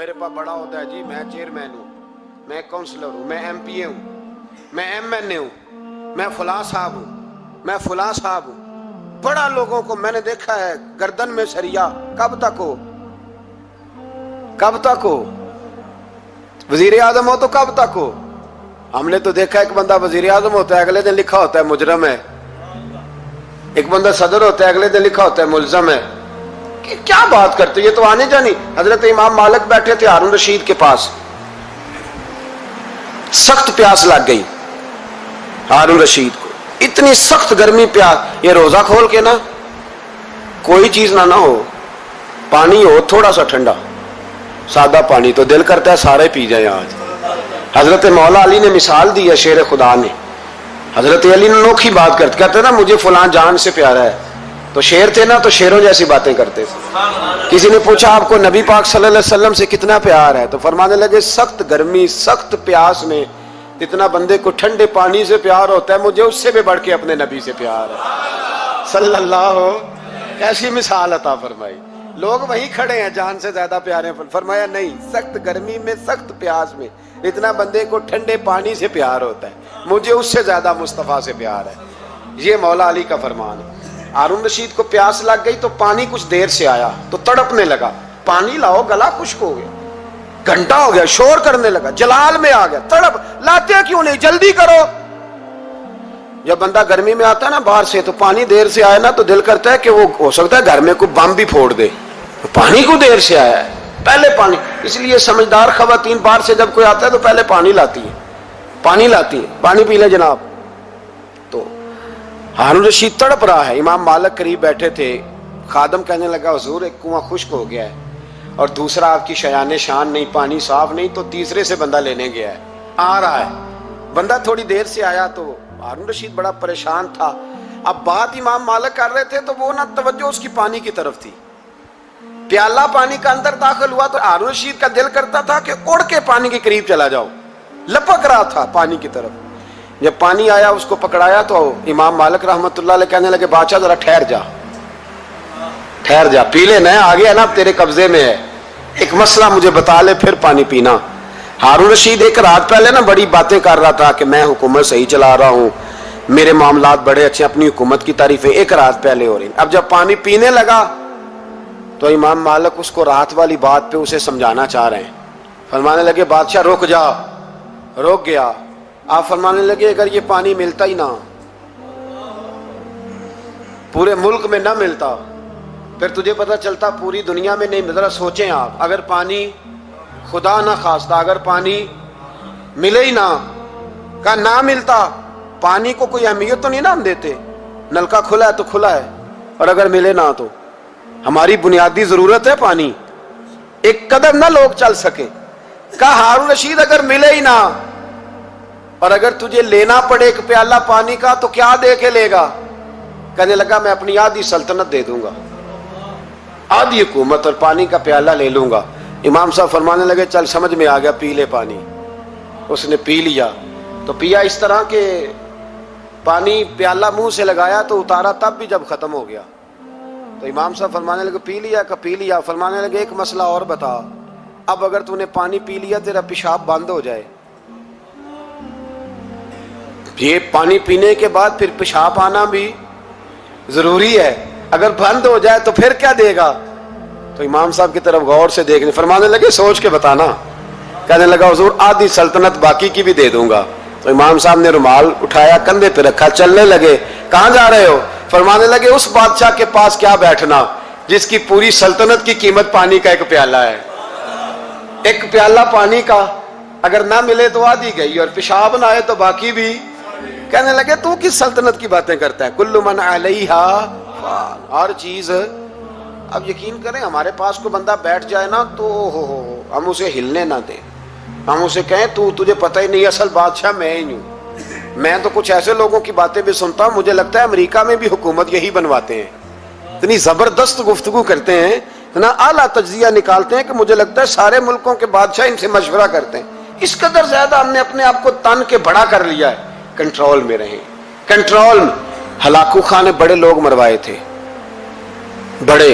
میرے پاس بڑا ہوتا ہے جی میں چیئرمین ہوں، میں کونسلر ہوں، میں ایم پی اے ہوں، میں ایم این اے ہوں، میں فلاں صاحب ہوں، میں فلاں صاحب ہوں. بڑا لوگوں کو میں نے دیکھا ہے گردن میں سریا. کب تک ہو؟ کب تک ہو؟ وزیر اعظم ہو تو کب تک ہو؟ ہم نے تو دیکھا ایک بندہ وزیر اعظم ہوتا ہے اگلے دن لکھا ہوتا ہے مجرم ہے، ایک بندہ صدر ہوتا ہے اگلے دن لکھا ہوتا ہے ملزم ہے. کیا بات کرتے؟ یہ تو آنے جانی. حضرت امام مالک بیٹھے تھے ہارون رشید کے پاس، سخت پیاس لگ گئی ہارون رشید کو، اتنی سخت گرمی پیاس. یہ روزہ کھول کے نا کوئی چیز نہ ہو، پانی ہو تھوڑا سا ٹھنڈا سادہ پانی تو دل کرتا ہے سارے پی جائیں آج. حضرت مولا علی نے مثال دی ہے، شیر خدا نے. حضرت علی نے انوکھی بات کہتے نا مجھے فلاں جان سے پیارا ہے، تو شیر تھے نا تو شیروں جیسی باتیں کرتے تھے. کسی نے پوچھا آپ کو نبی پاک صلی اللہ علیہ وسلم سے کتنا پیار ہے، تو فرمانے لگے سخت گرمی سخت پیاس میں جتنا بندے کو ٹھنڈے پانی سے پیار ہوتا ہے مجھے اس سے بھی بڑھ کے اپنے نبی سے پیار ہے صلی اللہ. کیسی مثال عطا فرمائی. لوگ وہیں کھڑے ہیں جان سے زیادہ پیارے. فرمایا نہیں، سخت گرمی میں سخت پیاس میں اتنا بندے کو ٹھنڈے پانی سے پیار ہوتا ہے مجھے اس سے زیادہ مصطفیٰ سے پیار ہے. یہ مولا علی کا فرمان ہے. ہارون رشید کو پیاس لگ گئی تو پانی کچھ دیر سے آیا تو تڑپنے لگا، پانی لاؤ گلا خشک ہو گیا، گھنٹہ ہو گیا، شور کرنے لگا، جلال میں آ گیا، تڑپ لاتے کیوں نہیں، جلدی کرو. جب بندہ گرمی میں آتا ہے نا باہر سے تو پانی دیر سے آئے نا تو دل کرتا ہے کہ وہ ہو سکتا ہے گھر میں کوئی بم بھی پھوڑ دے، پانی کو دیر سے آیا ہے پہلے پانی. اس لیے سمجھدار خواتین باہر سے جب کوئی آتا ہے تو پہلے پانی لاتی ہے، پانی لاتی ہے، پانی پی لے جناب. تو ہارون رشید تڑپ رہا ہے، امام مالک قریب بیٹھے تھے. خادم کہنے لگا حضور ایک کنواں خشک ہو گیا ہے اور دوسرا آپ کی شایان شان نہیں، پانی صاف نہیں، تو تیسرے سے بندہ لینے گیا ہے، آ رہا ہے. بندہ تھوڑی دیر سے آیا تو ہارون رشید بڑا پریشان تھا. اب بات امام مالک کر رہے تھے تو وہ نہ توجہ اس کی پانی کی طرف تھی. پیالہ پانی کا اندر داخل ہوا تو ہارون رشید کا دل کرتا تھا کہ اڑ کے پانی کے قریب چلا جاؤ، لپک رہا تھا پانی کی طرف. جب پانی آیا اس کو پکڑایا تو امام مالک رحمت اللہ علیہ کہنے لگے بادشاہ ذرا ٹھہر جا، ٹھہر جا، پی لے، نہ آ گیا نا اب تیرے قبضے میں ہے، ایک مسئلہ مجھے بتا لے پھر پانی پینا. ہارون رشید ایک رات پہلے نا بڑی باتیں کر رہا تھا کہ میں حکومت صحیح چلا رہا ہوں، میرے معاملات بڑے اچھے، اپنی حکومت کی تعریفیں ایک رات پہلے ہو رہی. اب جب پانی پینے لگا تو امام مالک اس کو رات والی بات پہ اسے سمجھانا چاہ رہے ہیں. فرمانے لگے بادشاہ رک جا. رک گیا. آپ فرمانے لگے اگر یہ پانی ملتا ہی نہ، پورے ملک میں نہ ملتا، پھر تجھے پتہ چلتا پوری دنیا میں نہیں. ذرا سوچیں آپ، اگر پانی خدا نہ خواستہ اگر پانی ملے ہی نہ، کا نہ ملتا، پانی کو کوئی اہمیت تو نہیں نا ہم دیتے، نلکا کھلا ہے تو کھلا ہے، اور اگر ملے نہ تو ہماری بنیادی ضرورت ہے پانی، ایک قدم نہ لوگ چل سکے. کہا ہارون رشید اگر ملے ہی نہ اور اگر تجھے لینا پڑے ایک پیالہ پانی کا تو کیا دے کے لے گا؟ کہنے لگا میں اپنی آدھی سلطنت دے دوں گا، آدھی حکومت اور پانی کا پیالہ لے لوں گا. امام صاحب فرمانے لگے چل سمجھ میں آ گیا، پی لے پانی. اس نے پی لیا تو پیا اس طرح کہ پانی پیالہ منہ سے لگایا تو اتارا تب بھی جب ختم ہو گیا. تو امام صاحب فرمانے لگے پی لیا کہ پی لیا. فرمانے لگے ایک مسئلہ اور بتا، اب اگر تو نے پانی پی لیا تیرا پیشاب بند ہو جائے، یہ پانی پینے کے بعد پھر پیشاب آنا بھی ضروری ہے، اگر بند ہو جائے تو پھر کیا دے گا؟ تو امام صاحب کی طرف غور سے دیکھنے، فرمانے لگے سوچ کے بتانا. کہنے لگا حضور آدھی سلطنت باقی کی بھی دے دوں گا. تو امام صاحب نے رومال اٹھایا کندھے پہ رکھا، چلنے لگے. کہاں جا رہے ہو؟ فرمانے لگے اس بادشاہ کے پاس کیا بیٹھنا جس کی پوری سلطنت کی قیمت پانی کا ایک پیالہ ہے. ایک پیالہ پانی کا اگر نہ ملے تو آدھی گئی اور پیشاب نہ آئے تو باقی بھی. کہنے لگے تو کس سلطنت کی باتیں کرتا ہے؟ کل من علیہا فان، ہر چیز. اب یقین کریں ہمارے پاس کو بندہ بیٹھ جائے نا تو ہم اسے ہلنے نہ دیں، ہم اسے کہیں تجھے پتہ ہی نہیں اصل بادشاہ میں ہی ہوں. میں تو کچھ ایسے لوگوں کی باتیں بھی سنتا ہوں، مجھے لگتا ہے امریکہ میں بھی حکومت یہی بنواتے ہیں. اتنی زبردست گفتگو کرتے ہیں، اتنا اعلیٰ تجزیہ نکالتے ہیں کہ مجھے لگتا ہے سارے ملکوں کے بادشاہ ان سے مشورہ کرتے ہیں. اس قدر زیادہ ہم نے اپنے آپ کو تن کے بڑا کر لیا ہے. کنٹرول میں رہیں، کنٹرول میں. ہلاکو خان نے بڑے لوگ مروائے تھے، بڑے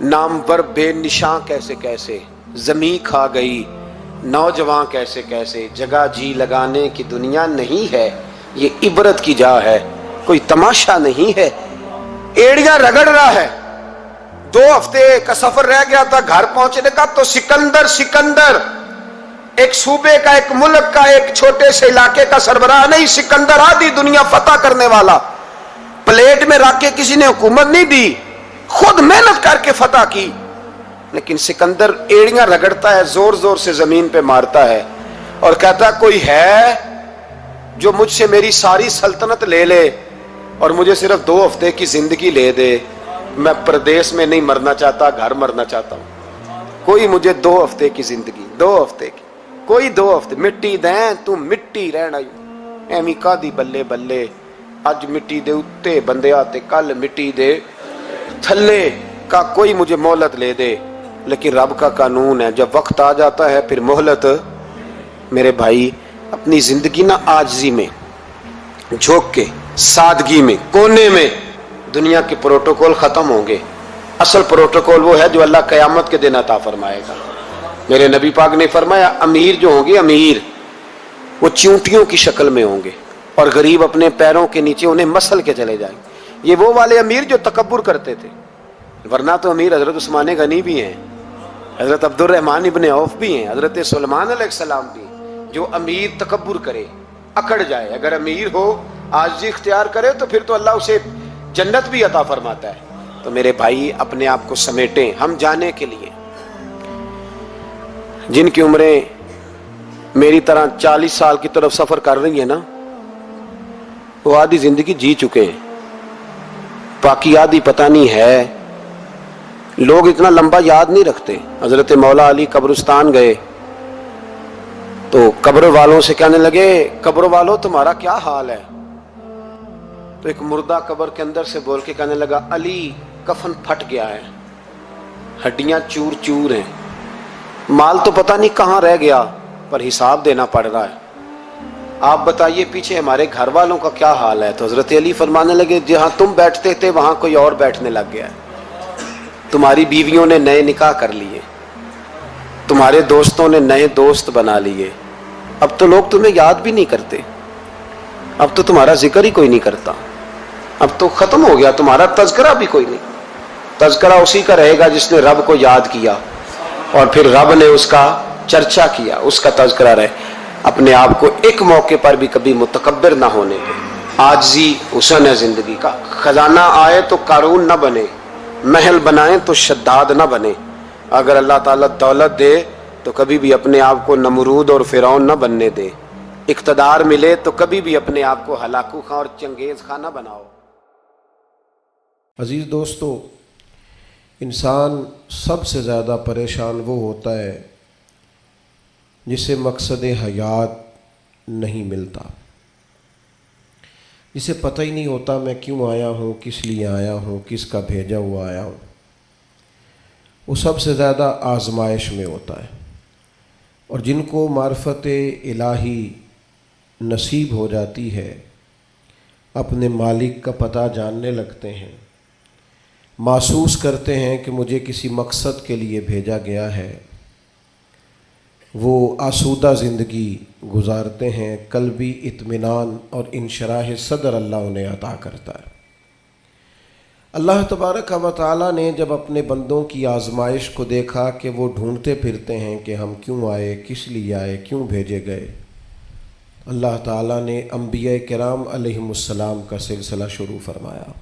نامور بے نشاں کیسے کیسے، زمیں کھا گئی نوجوان کیسے کیسے، جگہ جی لگانے کی دنیا نہیں ہے، یہ عبرت کی جا ہے، کوئی تماشا نہیں ہے۔ ایڑیاں رگڑ رہا ہے، 2 ہفتے کا سفر رہ گیا تھا گھر پہنچنے کا، تو سکندر ایک صوبے کا، ایک ملک کا، ایک چھوٹے سے علاقے کا سربراہ نہیں، سکندر آدھی دنیا فتح کرنے والا، پلیٹ میں رکھ کے کسی نے حکومت نہیں دی، خود محنت کر کے فتح کی۔ لیکن سکندر ایڑیاں رگڑتا ہے، زور زور سے زمین پہ مارتا ہے اور کہتا کوئی ہے جو مجھ سے میری ساری سلطنت لے لے اور مجھے صرف 2 ہفتے کی زندگی لے دے، میں پردیس میں نہیں مرنا چاہتا، گھر مرنا چاہتا ہوں، کوئی مجھے 2 ہفتے کی زندگی، 2 ہفتے کی، کوئی 2 ہفتے، مٹی دیں تو مٹی رہنا، ایویں کا دی بلے بلے، اج مٹی دے اتے بندے آتے، کل مٹی دے تھلے کا، کوئی مجھے مہلت لے دے۔ لیکن رب کا قانون ہے، جب وقت آ جاتا ہے پھر مہلت۔ میرے بھائی اپنی زندگی نہ عاجزی میں جھوک کے، سادگی میں، کونے میں، دنیا کے پروٹوکول ختم ہوں گے، اصل پروٹوکول وہ ہے جو اللہ قیامت کے دن عطا فرمائے گا۔ میرے نبی پاک نے فرمایا امیر جو ہوں گے، امیر وہ چونٹیوں کی شکل میں ہوں گے اور غریب اپنے پیروں کے نیچے انہیں مسل کے چلے جائیں گے۔ یہ وہ والے امیر جو تکبر کرتے تھے، ورنہ تو امیر حضرت عثمان غنی بھی ہیں، حضرت عبد الرحمن ابن عوف بھی ہیں، حضرت سلیمان علیہ السلام بھی ہیں۔ جو امیر تکبر کرے، اکڑ جائے، اگر امیر ہو عاجزی اختیار کرے تو پھر تو اللہ اسے جنت بھی عطا فرماتا ہے۔ تو میرے بھائی اپنے آپ کو سمیٹیں، ہم جانے کے لیے، جن کی عمریں میری طرح 40 سال کی طرف سفر کر رہی ہیں نا، وہ آدھی زندگی جی چکے ہیں، باقی آدھی پتہ نہیں ہے۔ لوگ اتنا لمبا یاد نہیں رکھتے۔ حضرت مولا علی قبرستان گئے تو قبر والوں سے کہنے لگے قبر والوں تمہارا کیا حال ہے؟ تو ایک مردہ قبر کے اندر سے بول کے کہنے لگا علی کفن پھٹ گیا ہے، ہڈیاں چور چور ہیں، مال تو پتہ نہیں کہاں رہ گیا پر حساب دینا پڑ رہا ہے، آپ بتائیے پیچھے ہمارے گھر والوں کا کیا حال ہے؟ تو حضرت علی فرمانے لگے جہاں تم بیٹھتے تھے وہاں کوئی اور بیٹھنے لگ گیا ہے، تمہاری بیویوں نے نئے نکاح کر لیے، تمہارے دوستوں نے نئے دوست بنا لیے، اب تو لوگ تمہیں یاد بھی نہیں کرتے، اب تو تمہارا ذکر ہی کوئی نہیں کرتا، اب تو ختم ہو گیا، تمہارا تذکرہ بھی کوئی نہیں۔ تذکرہ اسی کا رہے گا جس نے رب کو یاد کیا اور پھر رب نے اس کا چرچا کیا، اس کا تذکرہ رہے۔ اپنے آپ کو ایک موقع پر بھی کبھی متکبر نہ ہونے دے، عاجزی حسن ہے زندگی کا۔ خزانہ آئے تو قارون نہ بنے، محل بنائیں تو شداد نہ بنے۔ اگر اللہ تعالیٰ دولت دے تو کبھی بھی اپنے آپ کو نمرود اور فرعون نہ بننے دے، اقتدار ملے تو کبھی بھی اپنے آپ کو ہلاکو خاں اور چنگیز خاں نہ بناؤ۔ عزیز دوستو، انسان سب سے زیادہ پریشان وہ ہوتا ہے جسے مقصد حیات نہیں ملتا، جسے پتہ ہی نہیں ہوتا میں کیوں آیا ہوں، کس لیے آیا ہوں، کس کا بھیجا ہوا آیا ہوں۔ وہ سب سے زیادہ آزمائش میں ہوتا ہے، اور جن کو معرفت الہی نصیب ہو جاتی ہے اپنے مالک کا پتہ جاننے لگتے ہیں، محسوس کرتے ہیں کہ مجھے کسی مقصد کے لیے بھیجا گیا ہے، وہ آسودہ زندگی گزارتے ہیں، قلبی اطمینان اور انشراح صدر اللہ انہیں عطا کرتا ہے۔ اللہ تبارک و تعالیٰ نے جب اپنے بندوں کی آزمائش کو دیکھا کہ وہ ڈھونڈتے پھرتے ہیں کہ ہم کیوں آئے، کس لیے آئے، کیوں بھیجے گئے، اللہ تعالیٰ نے انبیاء کرام علیہم السلام کا سلسلہ شروع فرمایا،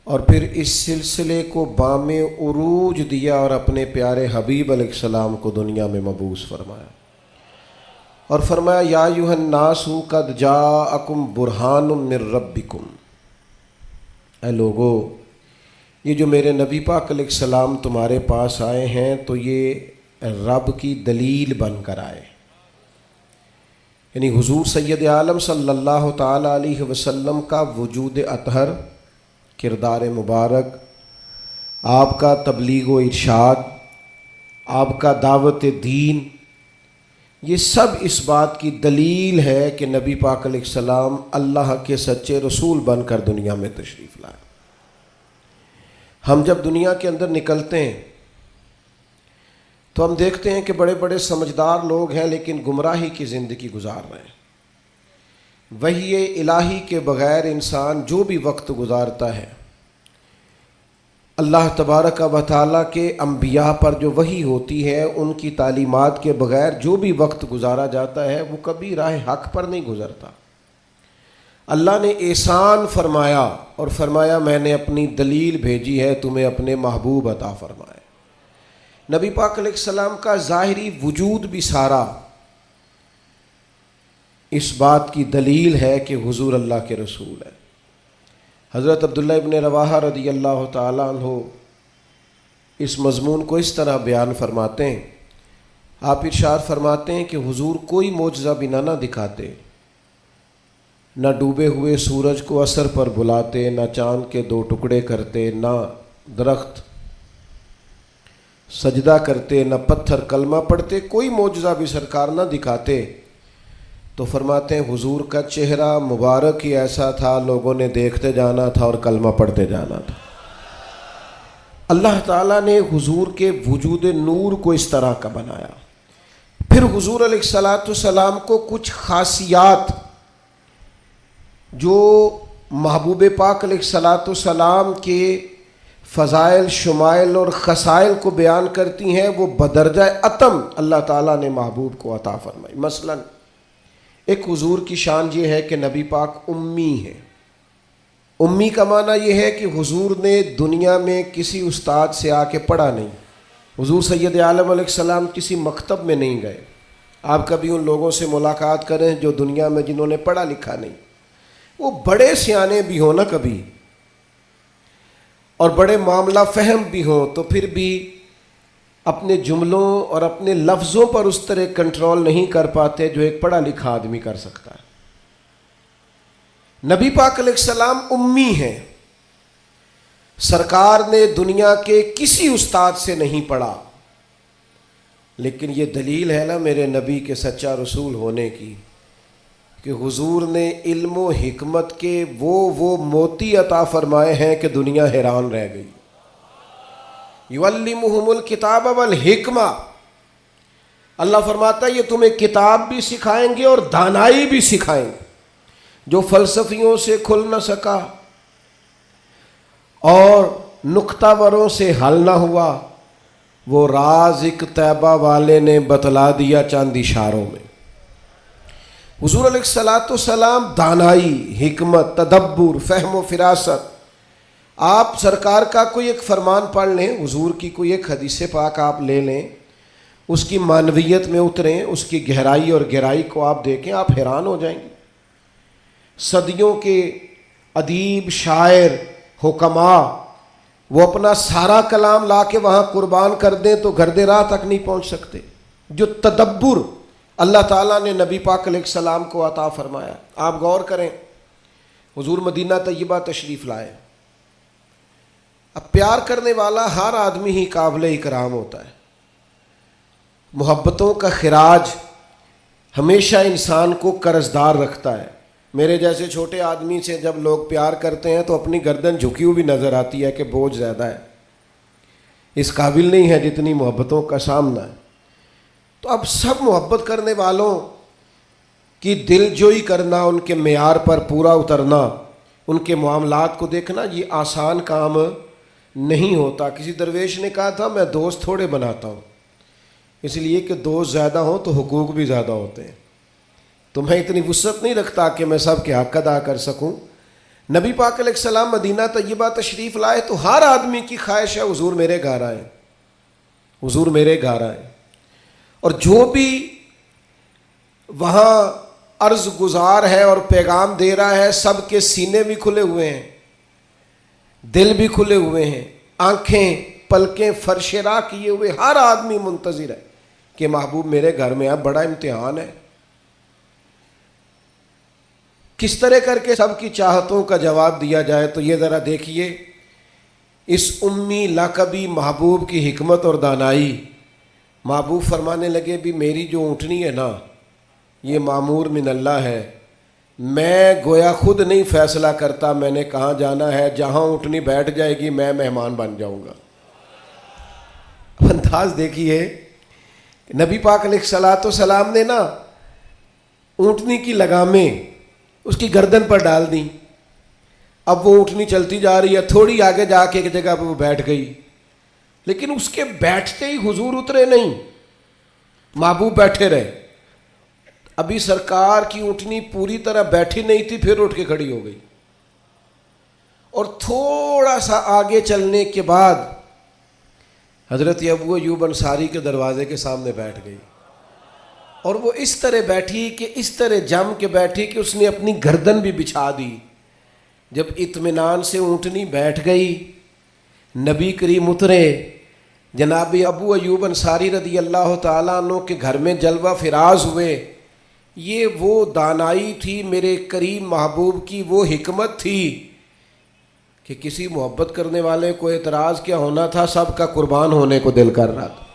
اور پھر اس سلسلے کو بام عروج دیا اور اپنے پیارے حبیب علیہ السلام کو دنیا میں مبعوث فرمایا، اور فرمایا یا ایھا الناس قد جاءکم برہان من ربکم، اے لوگو یہ جو میرے نبی پاک علیہ السلام تمہارے پاس آئے ہیں تو یہ رب کی دلیل بن کر آئے، یعنی حضور سید عالم صلی اللہ تعالی علیہ وسلم کا وجود اطہر، کردار مبارک، آپ کا تبلیغ و ارشاد، آپ کا دعوت دین، یہ سب اس بات کی دلیل ہے کہ نبی پاک علیہ السلام اللہ کے سچے رسول بن کر دنیا میں تشریف لائے۔ ہم جب دنیا کے اندر نکلتے ہیں تو ہم دیکھتے ہیں کہ بڑے بڑے سمجھدار لوگ ہیں لیکن گمراہی کی زندگی گزار رہے ہیں۔ وحی الہی کے بغیر انسان جو بھی وقت گزارتا ہے، اللہ تبارک و تعالیٰ کے انبیاء پر جو وحی ہوتی ہے ان کی تعلیمات کے بغیر جو بھی وقت گزارا جاتا ہے وہ کبھی راہ حق پر نہیں گزرتا۔ اللہ نے احسان فرمایا اور فرمایا میں نے اپنی دلیل بھیجی ہے، تمہیں اپنے محبوب عطا فرمائے۔ نبی پاک علیہ السلام کا ظاہری وجود بھی سارا اس بات کی دلیل ہے کہ حضور اللہ کے رسول ہے۔ حضرت عبداللہ ابن رواحہ رضی اللہ تعالیٰ عنہ اس مضمون کو اس طرح بیان فرماتے ہیں، آپ ارشاد فرماتے ہیں کہ حضور کوئی معجزہ بھی نہ دکھاتے، نہ ڈوبے ہوئے سورج کو عصر پر بلاتے، نہ چاند کے 2 ٹکڑے کرتے، نہ درخت سجدہ کرتے، نہ پتھر کلمہ پڑھتے، کوئی معجزہ بھی سرکار نہ دکھاتے تو فرماتے ہیں حضور کا چہرہ مبارک ہی ایسا تھا، لوگوں نے دیکھتے جانا تھا اور کلمہ پڑھتے جانا تھا۔ اللہ تعالیٰ نے حضور کے وجود نور کو اس طرح کا بنایا۔ پھر حضور علیہ السلام کو کچھ خاصیات جو محبوب پاک علیہ السلام کے فضائل، شمائل اور خصائل کو بیان کرتی ہیں، وہ بدرجہ اتم اللہ تعالیٰ نے محبوب کو عطا فرمائی۔ مثلا ایک حضور کی شان یہ ہے کہ نبی پاک امی ہے۔ امی کا معنی یہ ہے کہ حضور نے دنیا میں کسی استاد سے آ کے پڑھا نہیں۔ حضور سید عالم علیہ السلام کسی مکتب میں نہیں گئے۔ آپ کبھی ان لوگوں سے ملاقات کریں جو دنیا میں جنہوں نے پڑھا لکھا نہیں، وہ بڑے سیانے بھی ہوں نا کبھی اور بڑے معاملہ فہم بھی ہوں، تو پھر بھی اپنے جملوں اور اپنے لفظوں پر اس طرح کنٹرول نہیں کر پاتے جو ایک پڑھا لکھا آدمی کر سکتا ہے۔ نبی پاک علیہ السلام امی ہیں، سرکار نے دنیا کے کسی استاد سے نہیں پڑھا، لیکن یہ دلیل ہے نا میرے نبی کے سچا رسول ہونے کی کہ حضور نے علم و حکمت کے وہ موتی عطا فرمائے ہیں کہ دنیا حیران رہ گئی۔ یعلمہم الکتاب والحکمہ، اللہ فرماتا ہے یہ تمہیں کتاب بھی سکھائیں گے اور دانائی بھی سکھائیں گے۔ جو فلسفیوں سے کھل نہ سکا اور نکتہ وروں سے حل نہ ہوا، وہ راز ایک طیبہ والے نے بتلا دیا چند اشاروں میں۔ حضور علیہ السلام دانائی، حکمت، تدبر، فہم و فراست۔ آپ سرکار کا کوئی ایک فرمان پڑھ لیں، حضور کی کوئی ایک حدیث پاک آپ لے لیں، اس کی معنویت میں اتریں، اس کی گہرائی اور گہرائی کو آپ دیکھیں، آپ حیران ہو جائیں گے۔ صدیوں کے ادیب، شاعر، حکماء وہ اپنا سارا کلام لا کے وہاں قربان کر دیں تو گرد راہ تک نہیں پہنچ سکتے۔ جو تدبر اللہ تعالیٰ نے نبی پاک علیہ السلام کو عطا فرمایا، آپ غور کریں۔ حضور مدینہ طیبہ تشریف لائے، اب پیار کرنے والا ہر آدمی ہی قابل اکرام ہوتا ہے۔ محبتوں کا خراج ہمیشہ انسان کو قرضدار رکھتا ہے۔ میرے جیسے چھوٹے آدمی سے جب لوگ پیار کرتے ہیں تو اپنی گردن جھکی ہوئی نظر آتی ہے کہ بوجھ زیادہ ہے، اس قابل نہیں ہے جتنی محبتوں کا سامنا ہے۔ تو اب سب محبت کرنے والوں کی دل جوئی کرنا، ان کے معیار پر پورا اترنا، ان کے معاملات کو دیکھنا، یہ آسان کام نہیں ہوتا۔ کسی درویش نے کہا تھا میں دوست تھوڑے بناتا ہوں، اس لیے کہ دوست زیادہ ہوں تو حقوق بھی زیادہ ہوتے ہیں، تو میں اتنی وسعت نہیں رکھتا کہ میں سب کے حق ادا کر سکوں۔ نبی پاک علیہ السلام مدینہ طیبہ تشریف لائے تو ہر آدمی کی خواہش ہے حضور میرے گھر آئیں، حضور میرے گھر آئیں، اور جو بھی وہاں عرض گزار ہے اور پیغام دے رہا ہے سب کے سینے بھی کھلے ہوئے ہیں، دل بھی کھلے ہوئے ہیں، آنکھیں پلکیں فرش راہ کیے ہوئے، ہر آدمی منتظر ہے کہ محبوب میرے گھر میں اب بڑا امتحان ہے، کس طرح کر کے سب کی چاہتوں کا جواب دیا جائے۔ تو یہ ذرا دیکھیے اس امی لقبی محبوب کی حکمت اور دانائی۔ محبوب فرمانے لگے بھی میری جو اونٹنی ہے نا یہ معمور من اللہ ہے، میں گویا خود نہیں فیصلہ کرتا میں نے کہاں جانا ہے، جہاں اونٹنی بیٹھ جائے گی میں مہمان بن جاؤں گا۔ انداز دیکھیے، نبی پاک علیہ الصلوۃ والسلام نے نا اونٹنی کی لگامیں اس کی گردن پر ڈال دیں۔ اب وہ اونٹنی چلتی جا رہی ہے، تھوڑی آگے جا کے ایک جگہ پہ وہ بیٹھ گئی، لیکن اس کے بیٹھتے ہی حضور اترے نہیں، محبوب بیٹھے رہے۔ ابھی سرکار کی اونٹنی پوری طرح بیٹھی نہیں تھی، پھر اٹھ کے کھڑی ہو گئی، اور تھوڑا سا آگے چلنے کے بعد حضرت ابو ایوب انصاری کے دروازے کے سامنے بیٹھ گئی، اور وہ اس طرح بیٹھی کہ اس طرح جم کے بیٹھی کہ اس نے اپنی گردن بھی بچھا دی۔ جب اطمینان سے اونٹنی بیٹھ گئی، نبی کریم اترے، جناب ابو ایوب انصاری رضی اللہ تعالیٰ عنہ کے گھر میں جلوہ فراز ہوئے۔ یہ وہ دانائی تھی میرے کریم محبوب کی، وہ حکمت تھی کہ کسی محبت کرنے والے کو اعتراض کیا ہونا تھا، سب کا قربان ہونے کو دل کر رہا تھا۔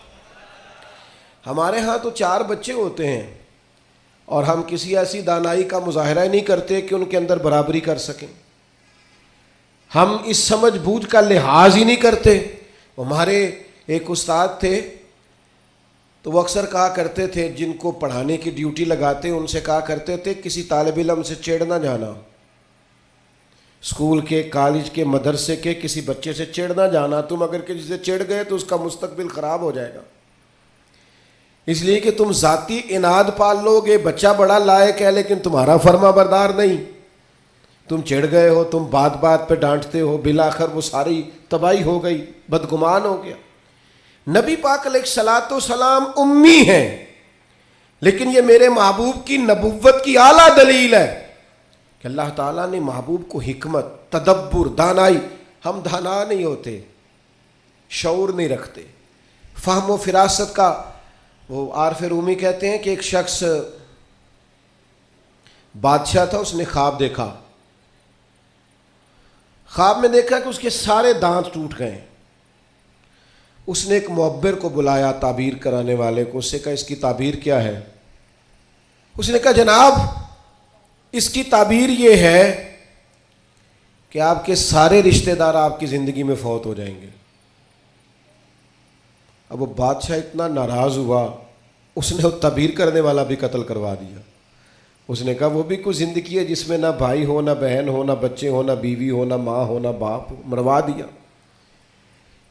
ہمارے ہاں تو 4 بچے ہوتے ہیں اور ہم کسی ایسی دانائی کا مظاہرہ نہیں کرتے کہ ان کے اندر برابری کر سکیں، ہم اس سمجھ بوجھ کا لحاظ ہی نہیں کرتے۔ ہمارے ایک استاد تھے تو وہ اکثر کہا کرتے تھے، جن کو پڑھانے کی ڈیوٹی لگاتے ان سے کہا کرتے تھے کسی طالب علم سے چڑ نہ جانا، اسکول کے، کالج کے، مدرسے کے کسی بچے سے چڑ نہ جانا، تم اگر کسی سے چڑ گئے تو اس کا مستقبل خراب ہو جائے گا، اس لیے کہ تم ذاتی اناد پال لو گے، بچہ بڑا لائق ہے لیکن تمہارا فرما بردار نہیں، تم چڑ گئے ہو، تم بات بات پہ ڈانٹتے ہو، بالآخر وہ ساری تباہی ہو گئی، بدگمان ہو گیا۔ نبی پاک علیہ الصلوۃ والسلام امی ہیں، لیکن یہ میرے محبوب کی نبوت کی اعلیٰ دلیل ہے کہ اللہ تعالیٰ نے محبوب کو حکمت، تدبر، دانائی، ہم دانا نہیں ہوتے، شعور نہیں رکھتے، فہم و فراست کا۔ وہ عارف رومی کہتے ہیں کہ ایک شخص بادشاہ تھا، اس نے خواب دیکھا، خواب میں دیکھا کہ اس کے سارے دانت ٹوٹ گئے۔ اس نے ایک معبر کو بلایا، تعبیر کرانے والے کو، اس سے کہا اس کی تعبیر کیا ہے؟ اس نے کہا جناب اس کی تعبیر یہ ہے کہ آپ کے سارے رشتہ دار آپ کی زندگی میں فوت ہو جائیں گے۔ اب وہ بادشاہ اتنا ناراض ہوا، اس نے وہ تعبیر کرنے والا بھی قتل کروا دیا۔ اس نے کہا وہ بھی کوئی زندگی ہے جس میں نہ بھائی ہو، نہ بہن ہو، نہ بچے ہو، نہ بیوی ہو، نہ ماں ہو، نہ باپ ہو، مروا دیا۔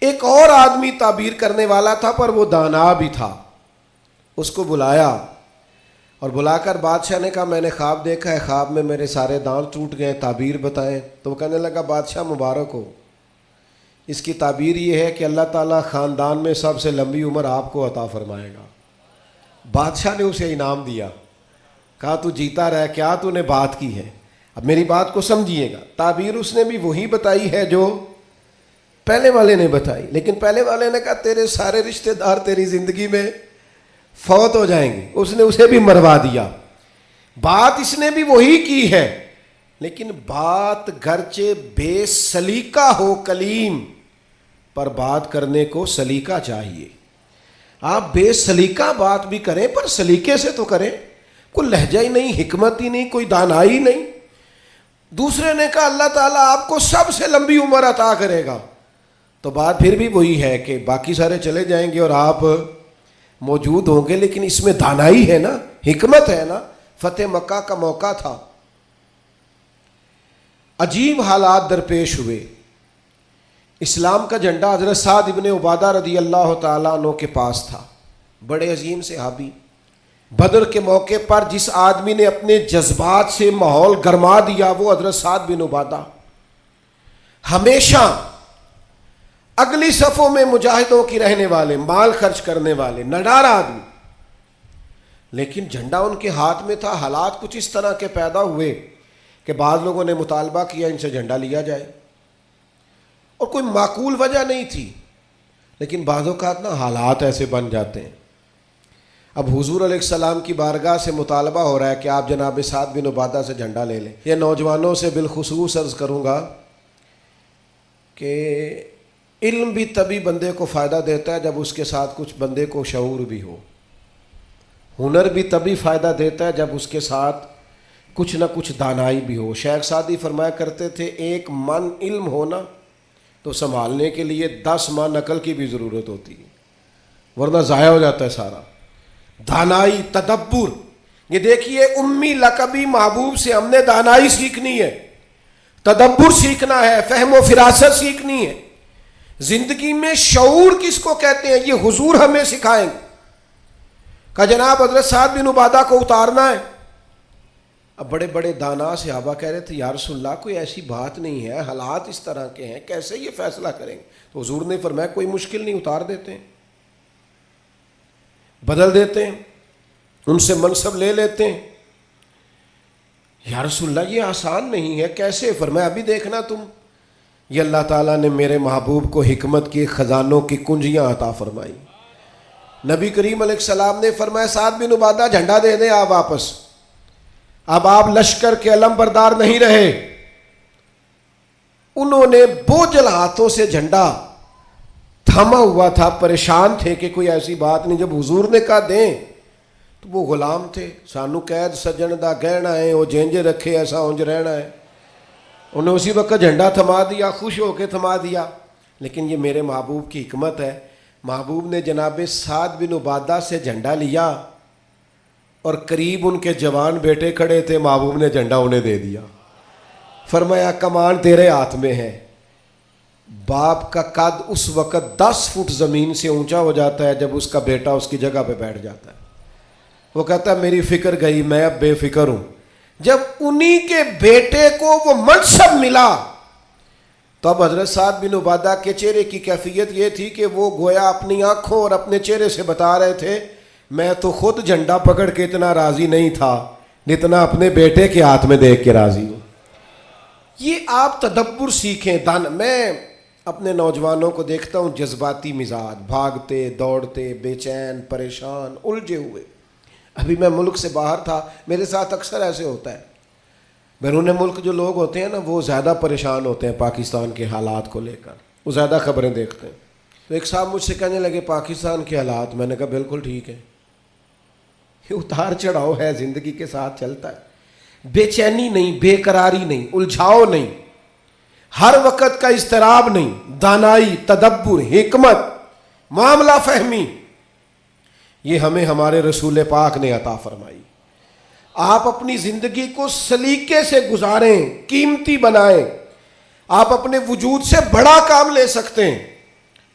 ایک اور آدمی تعبیر کرنے والا تھا پر وہ دانا بھی تھا، اس کو بلایا اور بلا کر بادشاہ نے کہا میں نے خواب دیکھا ہے، خواب میں میرے سارے دانت ٹوٹ گئے، تعبیر بتائیں۔ تو وہ کہنے لگا بادشاہ مبارک ہو، اس کی تعبیر یہ ہے کہ اللہ تعالیٰ خاندان میں سب سے لمبی عمر آپ کو عطا فرمائے گا۔ بادشاہ نے اسے انعام دیا، کہا تو جیتا رہ، کیا تو نے بات کی ہے۔ اب میری بات کو سمجھیے گا، تعبیر اس نے بھی وہی بتائی ہے جو پہلے والے نے بتائی، لیکن پہلے والے نے کہا تیرے سارے رشتہ دار تیری زندگی میں فوت ہو جائیں گے، اس نے اسے بھی مروا دیا۔ بات اس نے بھی وہی کی ہے، لیکن بات گرچہ بے سلیقہ ہو کلیم، پر بات کرنے کو سلیقہ چاہیے۔ آپ بے سلیقہ بات بھی کریں پر سلیقے سے تو کریں، کوئی لہجہ ہی نہیں، حکمت ہی نہیں، کوئی دانائی نہیں۔ دوسرے نے کہا اللہ تعالیٰ آپ کو سب سے لمبی عمر عطا کرے گا، تو بات پھر بھی وہی ہے کہ باقی سارے چلے جائیں گے اور آپ موجود ہوں گے، لیکن اس میں دانائی ہے نا، حکمت ہے نا۔ فتح مکہ کا موقع تھا، عجیب حالات درپیش ہوئے۔ اسلام کا جھنڈا حضرت سعد ابن عبادہ رضی اللہ تعالیٰ عنہ کے پاس تھا، بڑے عظیم صحابی۔ بدر کے موقع پر جس آدمی نے اپنے جذبات سے ماحول گرما دیا وہ حضرت سعد بن عبادہ، ہمیشہ اگلی صفوں میں مجاہدوں کی رہنے والے، مال خرچ کرنے والے، نڈار آدمی، لیکن جھنڈا ان کے ہاتھ میں تھا۔ حالات کچھ اس طرح کے پیدا ہوئے کہ بعض لوگوں نے مطالبہ کیا ان سے جھنڈا لیا جائے، اور کوئی معقول وجہ نہیں تھی، لیکن بعض اوقات نا حالات ایسے بن جاتے ہیں۔ اب حضور علیہ السلام کی بارگاہ سے مطالبہ ہو رہا ہے کہ آپ جناب سعد بن عبادہ سے جھنڈا لے لیں۔ یہ نوجوانوں سے بالخصوص عرض کروں گا کہ علم بھی تبھی بندے کو فائدہ دیتا ہے جب اس کے ساتھ کچھ بندے کو شعور بھی ہو، ہنر بھی تبھی فائدہ دیتا ہے جب اس کے ساتھ کچھ نہ کچھ دانائی بھی ہو. شیخ سعدی فرمایا کرتے تھے ایک من علم ہونا تو سنبھالنے کے لیے 10 من عقل کی بھی ضرورت ہوتی ہے, ورنہ ضائع ہو جاتا ہے سارا. دانائی, تدبر. یہ دیکھیے امی لقبی محبوب سے ہم نے دانائی سیکھنی ہے, تدبر سیکھنا ہے, فہم و فراست سیکھنی ہے. زندگی میں شعور کس کو کہتے ہیں یہ حضور ہمیں سکھائیں گے. کہ جناب حضرت سعد بن عبادہ کو اتارنا ہے. اب بڑے بڑے دانا صحابہ کہہ رہے تھے یا رسول اللہ کوئی ایسی بات نہیں ہے, حالات اس طرح کے ہیں, کیسے یہ فیصلہ کریں گے. تو حضور نے فرمایا کوئی مشکل نہیں, اتار دیتے ہیں, بدل دیتے ہیں, ان سے منصب لے لیتے ہیں. یا رسول اللہ یہ آسان نہیں ہے, کیسے؟ فرمایا ابھی دیکھنا تم, یہ اللہ تعالیٰ نے میرے محبوب کو حکمت کی خزانوں کی کنجیاں عطا فرمائی. نبی کریم علیہ السلام نے فرمایا سعد بن عبادہ جھنڈا دے دیں آپ واپس. اب آپ لشکر کے علم بردار نہیں رہے. انہوں نے بوجھل ہاتھوں سے جھنڈا تھاما ہوا تھا, پریشان تھے کہ کوئی ایسی بات نہیں. جب حضور نے کہا دیں تو وہ غلام تھے. سانو قید سجن دا گہنا ہے, وہ جینجے رکھے ایسا اونج رہنا ہے. انہیں اسی وقت جھنڈا تھما دیا, خوش ہو کے تھما دیا. لیکن یہ میرے محبوب کی حکمت ہے. محبوب نے جناب سعد بن عبادہ سے جھنڈا لیا اور قریب ان کے جوان بیٹے کھڑے تھے, محبوب نے جھنڈا انہیں دے دیا. فرمایا کمان تیرے ہاتھ میں ہے. باپ کا قد اس وقت 10 فٹ زمین سے اونچا ہو جاتا ہے جب اس کا بیٹا اس کی جگہ پہ بیٹھ جاتا ہے. وہ کہتا ہے میری فکر گئی, میں اب بے فکر ہوں. جب انہی کے بیٹے کو وہ منصب ملا تو اب حضرت سعد بن عبادہ کے چہرے کی کیفیت یہ تھی کہ وہ گویا اپنی آنکھوں اور اپنے چہرے سے بتا رہے تھے میں تو خود جھنڈا پکڑ کے اتنا راضی نہیں تھا جتنا اپنے بیٹے کے ہاتھ میں دیکھ کے راضی ہوں. یہ آپ تدبر سیکھیں. میں اپنے نوجوانوں کو دیکھتا ہوں جذباتی مزاج, بھاگتے دوڑتے, بے چین, پریشان, الجھے ہوئے. ابھی میں ملک سے باہر تھا, میرے ساتھ اکثر ایسے ہوتا ہے. بیرون ملک جو لوگ ہوتے ہیں نا وہ زیادہ پریشان ہوتے ہیں پاکستان کے حالات کو لے کر, وہ زیادہ خبریں دیکھتے ہیں. تو ایک صاحب مجھ سے کہنے لگے پاکستان کے حالات. میں نے کہا بالکل ٹھیک ہے, یہ اتار چڑھاؤ ہے, زندگی کے ساتھ چلتا ہے. بے چینی نہیں, بے قراری نہیں, الجھاؤ نہیں, ہر وقت کا اضطراب نہیں. دانائی, تدبر, حکمت, معاملہ فہمی, یہ ہمیں ہمارے رسول پاک نے عطا فرمائی. آپ اپنی زندگی کو سلیقے سے گزاریں, قیمتی بنائیں. آپ اپنے وجود سے بڑا کام لے سکتے ہیں,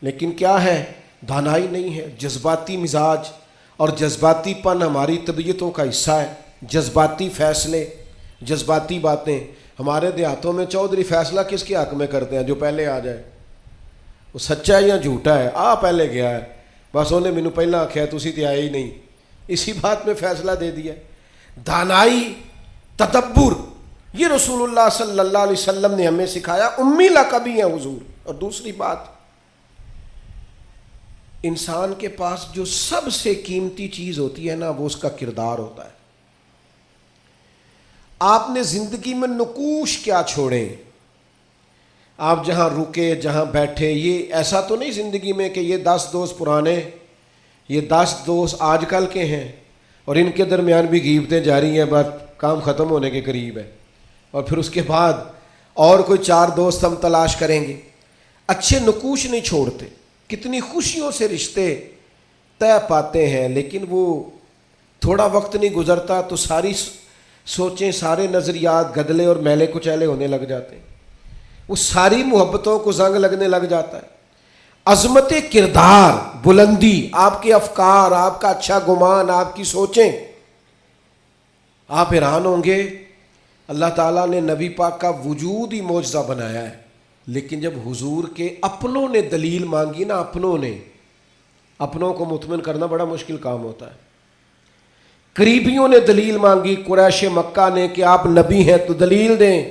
لیکن کیا ہے, دانائی نہیں ہے. جذباتی مزاج اور جذباتی پن ہماری طبیعتوں کا حصہ ہے. جذباتی فیصلے, جذباتی باتیں. ہمارے دیہاتوں میں چودھری فیصلہ کس کے حق میں کرتے ہیں, جو پہلے آ جائے. وہ سچا ہے یا جھوٹا ہے, پہلے گیا ہے, بس انہیں مینوں پہلا آخیا تسی تے آئے ہی نہیں, اسی بات میں فیصلہ دے دیا. دانائی, تدبر, یہ رسول اللہ صلی اللہ علیہ وسلم نے ہمیں سکھایا. امی لقبی ہیں حضور. اور دوسری بات, انسان کے پاس جو سب سے قیمتی چیز ہوتی ہے نا وہ اس کا کردار ہوتا ہے. آپ نے زندگی میں نقوش کیا چھوڑے, آپ جہاں رکے, جہاں بیٹھے, یہ ایسا تو نہیں زندگی میں کہ یہ 10 دوست پرانے, یہ 10 دوست آج کل کے ہیں اور ان کے درمیان بھی غیبتیں جاری ہیں, بس کام ختم ہونے کے قریب ہے, اور پھر اس کے بعد اور کوئی 4 دوست ہم تلاش کریں گے. اچھے نقوش نہیں چھوڑتے. کتنی خوشیوں سے رشتے طے پاتے ہیں, لیکن وہ تھوڑا وقت نہیں گزرتا تو ساری سوچیں, سارے نظریات گدلے اور میلے کچیلے ہونے لگ جاتے ہیں. وہ ساری محبتوں کو زنگ لگنے لگ جاتا ہے. عظمت کردار, بلندی, آپ کے افکار, آپ کا اچھا گمان, آپ کی سوچیں, آپ حیران ہوں گے. اللہ تعالیٰ نے نبی پاک کا وجود ہی معجزہ بنایا ہے, لیکن جب حضور کے اپنوں نے دلیل مانگی نا, اپنوں کو مطمئن کرنا بڑا مشکل کام ہوتا ہے. قریبیوں نے دلیل مانگی, قریش مکہ نے, کہ آپ نبی ہیں تو دلیل دیں.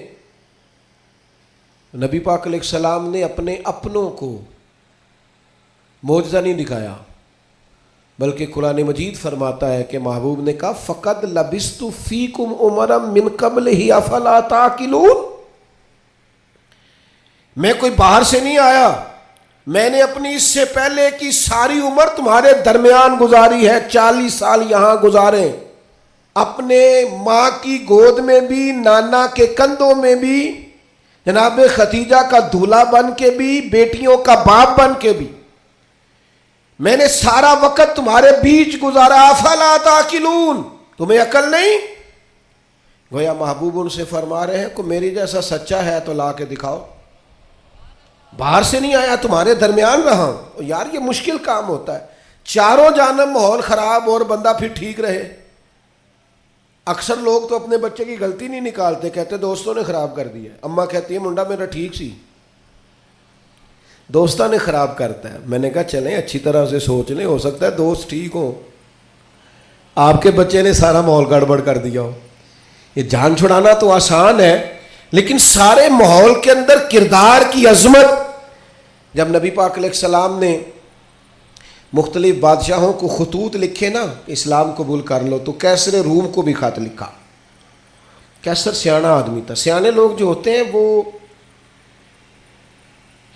نبی پاک علیہ السلام نے اپنے اپنوں کو معجزہ نہیں دکھایا, بلکہ قرآن مجید فرماتا ہے کہ محبوب نے کہا فقد لبثت فیکم عمرا من قبلہ افلا تعقلون. میں کوئی باہر سے نہیں آیا, میں نے اپنی اس سے پہلے کی ساری عمر تمہارے درمیان گزاری ہے, 40 سال یہاں گزارے. اپنے ماں کی گود میں بھی، نانا کے کندھوں میں بھی، جناب ختیجہ کا دولہا بن کے بھی، بیٹیوں کا باپ بن کے بھی، میں نے سارا وقت تمہارے بیچ گزارا، افلا تعقلون، تمہیں عقل نہیں؟ گویا محبوب ان سے فرما رہے ہیں کہ میری جیسا سچا ہے تو لا کے دکھاؤ، باہر سے نہیں آیا، تمہارے درمیان رہا ہوں۔ یار یہ مشکل کام ہوتا ہے، چاروں جانب ماحول خراب اور بندہ پھر ٹھیک رہے۔ اکثر لوگ تو اپنے بچے کی غلطی نہیں نکالتے، کہتے دوستوں نے خراب کر دیا، اماں کہتی ہے منڈا میرا ٹھیک سی، دوستوں نے خراب کرتا ہے۔ میں نے کہا چلیں اچھی طرح سے سوچ لیں، ہو سکتا ہے دوست ٹھیک ہو، آپ کے بچے نے سارا ماحول گڑبڑ کر دیا ہو۔ یہ جان چھڑانا تو آسان ہے، لیکن سارے ماحول کے اندر کردار کی عظمت۔ جب نبی پاک علیہ السلام نے مختلف بادشاہوں کو خطوط لکھے نا اسلام قبول کر لو، تو کیسر روم کو بھی خط لکھا۔ کیسر سیاںا آدمی تھا۔ سیانے لوگ جو ہوتے ہیں وہ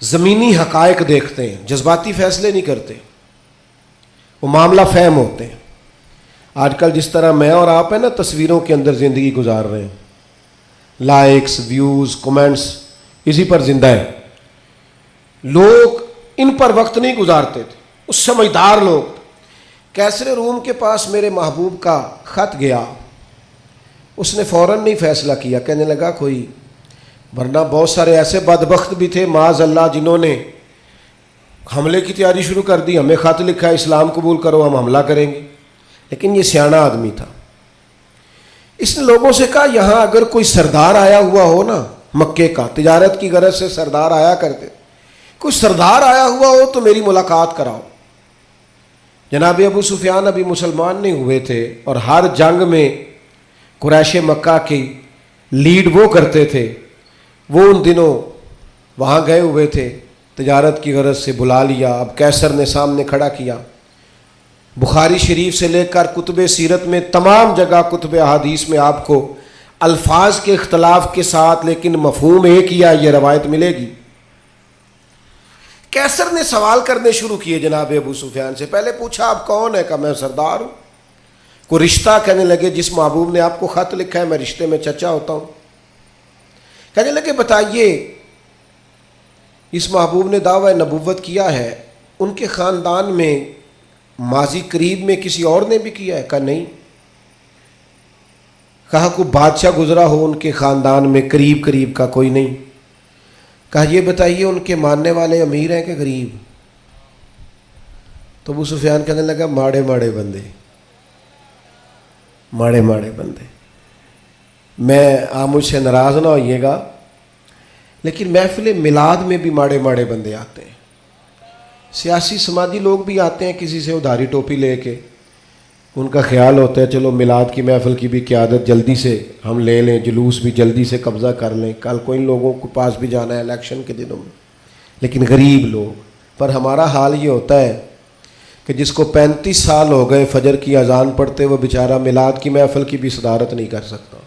زمینی حقائق دیکھتے ہیں، جذباتی فیصلے نہیں کرتے، وہ معاملہ فہم ہوتے ہیں۔ آج کل جس طرح میں اور آپ ہیں نا تصویروں کے اندر زندگی گزار رہے ہیں، لائکس، ویوز، کومنٹس، اسی پر زندہ ہے۔ لوگ ان پر وقت نہیں گزارتے تھے، اس سمجھدار لوگ۔ کیسر روم کے پاس میرے محبوب کا خط گیا، اس نے فوراً نہیں فیصلہ کیا، کہنے لگا کوئی، ورنہ بہت سارے ایسے بدبخت بھی تھے معاذ اللہ جنہوں نے حملے کی تیاری شروع کر دی، ہمیں خط لکھا ہے اسلام قبول کرو ہم حملہ کریں گے، لیکن یہ سیاںا آدمی تھا۔ اس نے لوگوں سے کہا یہاں اگر کوئی سردار آیا ہوا ہو نا، مکے کا، تجارت کی غرض سے سردار آیا کرتے، کوئی سردار آیا ہوا ہو تو میری ملاقات کراؤ۔ جناب ابو سفیان ابھی مسلمان نہیں ہوئے تھے، اور ہر جنگ میں قریش مکہ کی لیڈ وہ کرتے تھے، وہ ان دنوں وہاں گئے ہوئے تھے، تجارت کی غرض سے بلا لیا۔ اب کیسر نے سامنے کھڑا کیا، بخاری شریف سے لے کر کتب سیرت میں تمام جگہ، کتب احادیث میں آپ کو الفاظ کے اختلاف کے ساتھ لیکن مفہوم ایک ہی ہے، یہ روایت ملے گی۔ کیسر نے سوال کرنے شروع کیے جناب ابو سفیان سے۔ پہلے پوچھا آپ کون ہے؟ کہا میں سردار ہوں۔ کوئی رشتہ؟ کہنے لگے جس محبوب نے آپ کو خط لکھا ہے میں رشتے میں چچا ہوتا ہوں۔ کہنے لگے بتائیے اس محبوب نے دعویٰ نبوت کیا ہے، ان کے خاندان میں ماضی قریب میں کسی اور نے بھی کیا ہے؟ کہا نہیں۔ کہا کوئی بادشاہ گزرا ہو ان کے خاندان میں قریب کا؟ کوئی نہیں۔ کہا یہ بتائیے ان کے ماننے والے امیر ہیں کہ غریب؟ تو ابو سفیان کہنے لگا ماڑے ماڑے بندے، ماڑے ماڑے بندے۔ میں آپ مجھ سے ناراض نہ ہوئیے گا، لیکن محفل میلاد میں بھی ماڑے ماڑے بندے آتے ہیں، سیاسی سماجی لوگ بھی آتے ہیں کسی سے ادھاری ٹوپی لے کے، ان کا خیال ہوتا ہے چلو میلاد کی محفل کی بھی قیادت جلدی سے ہم لے لیں، جلوس بھی جلدی سے قبضہ کر لیں، کل کو ان لوگوں کے پاس بھی جانا ہے الیکشن کے دنوں میں۔ لیکن غریب لوگ، پر ہمارا حال یہ ہوتا ہے کہ جس کو 35 سال ہو گئے فجر کی اذان پڑھتے، وہ بیچارہ میلاد کی محفل کی بھی صدارت نہیں کر سکتا۔